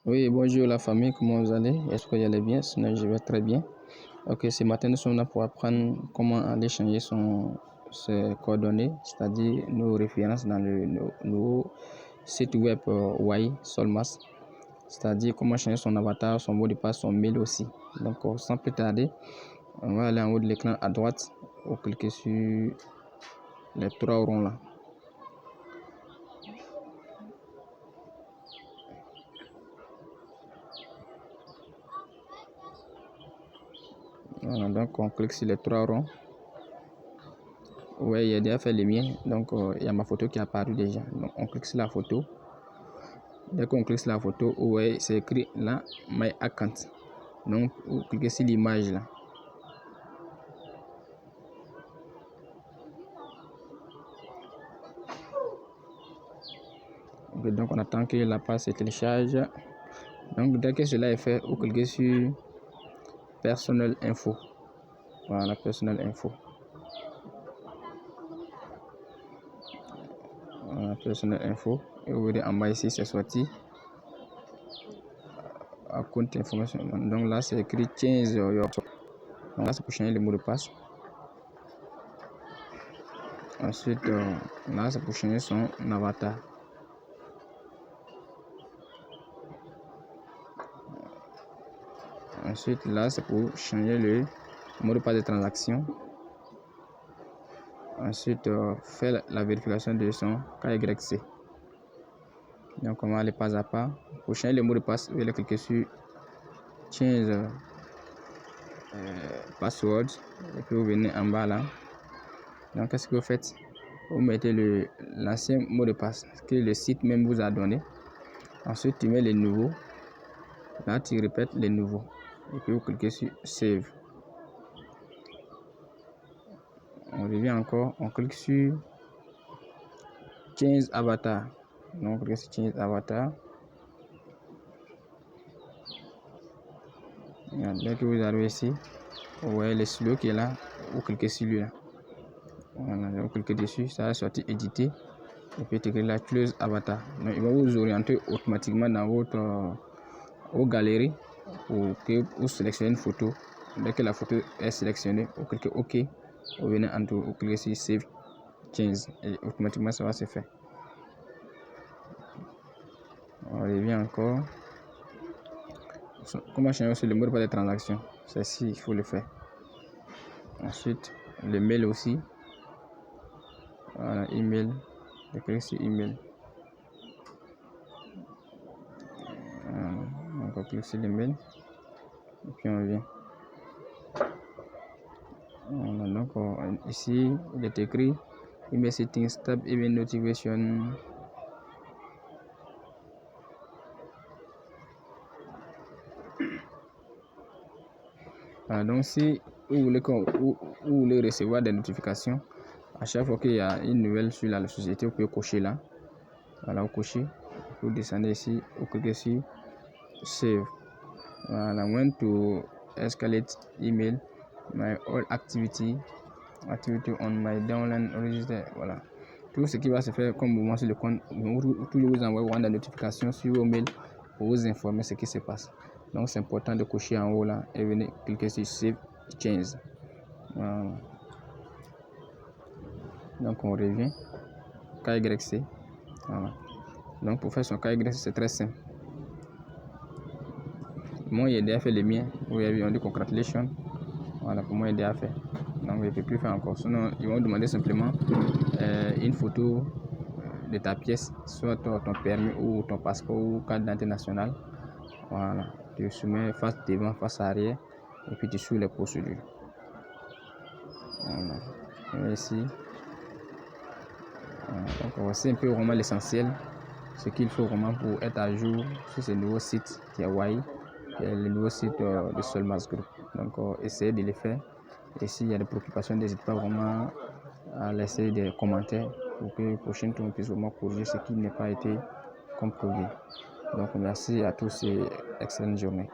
Oui, bonjour la famille, comment vous allez? Est-ce que vous allez bien? Sinon, je vais très bien. Ok, ce matin, nous sommes là pour apprendre comment aller changer ses coordonnées, c'est-à-dire nos références dans le nouveau site web Wai Solmas, c'est-à-dire comment changer son avatar, son mot de passe, son mail aussi. Donc, sans plus tarder, on va aller en haut de l'écran à droite, ou cliquer sur les trois ronds là. Voilà, donc on clique sur les trois ronds. Ouais, il a déjà fait les miens, donc il y a ma photo qui est apparue déjà. Donc on clique sur la photo. Dès qu'on clique sur la photo, ouais, c'est écrit là, My Account. Donc vous cliquez sur l'image là. Okay, donc on attend que la page se télécharge. Donc dès que cela est fait, vous cliquez sur Personnel Info. Voilà, Personnel Info. Voilà, Personnel Info. Et vous verrez en bas ici, c'est sorti. À compte information. Donc là, c'est écrit Change your. Donc là, c'est pour changer le mot de passe. Ensuite, là, c'est pour changer son avatar. Ensuite, là, c'est pour changer le mot de passe de transaction. Ensuite, faire la vérification de son KYC. Donc, on va aller pas à pas. Pour changer le mot de passe, vous allez cliquer sur Change Password. Et puis, vous venez en bas là. Donc, qu'est-ce que vous faites? Vous mettez l'ancien mot de passe que le site même vous a donné. Ensuite, tu mets les nouveaux. Là, tu répètes les nouveaux. Et puis, vous cliquez sur Save. On revient encore, on clique sur Change Avatar. Donc, on clique sur Change Avatar. Dès que vous arrivez ici, vous voyez le stylo qui est là, vous cliquez sur lui là. Voilà, vous cliquez dessus, ça va sortir éditer. Et puis, tu la Close Avatar. Donc, il va vous orienter automatiquement dans votre galerie pour que vous sélectionnez une photo. Dès que la photo est sélectionnée, vous cliquez OK. Vous venez en dessous, vous cliquez sur Save Change et automatiquement ça va se faire. On revient encore. Comment changer aussi le mot de passe de transaction? C'est ici, il faut le faire. Ensuite, le mail aussi. Voilà, email. Je clique sur email. Donc on clique sur l'email. Et puis on vient. Voilà, donc ici, il est écrit email settings tab email notification. Voilà, donc si vous voulez recevoir des notifications, à chaque fois qu'il y a une nouvelle sur la société, vous pouvez cocher là. Voilà, vous cochez. Vous descendez ici, vous cliquez sur Save. Voilà, when to escalate email, my all activity on my downline register. Voilà. Tout ce qui va se faire comme mouvement sur le compte, toujours vous envoyer des notifications sur vos mails pour vous informer ce qui se passe. Donc c'est important de cocher en haut là et venir cliquer sur Save Change. Voilà. Donc on revient. KYC. Voilà. Donc pour faire son KYC, c'est très simple. Moi, il a déjà fait les miens. Oui, on dit congratulations. Voilà, pour moi, il a déjà fait. Donc, je ne peux plus faire encore. Sinon, ils vont demander simplement une photo de ta pièce, soit ton permis ou ton passeport ou carte d'identité nationale. Voilà, tu soumets face devant, face arrière, et puis tu suis les procédures. Voilà, et ici. Voilà. Donc, voici un peu vraiment l'essentiel, ce qu'il faut vraiment pour être à jour sur ce nouveau site qui est Wai, qui est le nouveau site de Solmas Group. Donc, essayez de le faire. Et s'il y a des préoccupations, n'hésitez pas vraiment à laisser des commentaires pour que le prochain tour puisse vraiment corriger ce qui n'a pas été compris. Donc, merci à tous et excellente journée.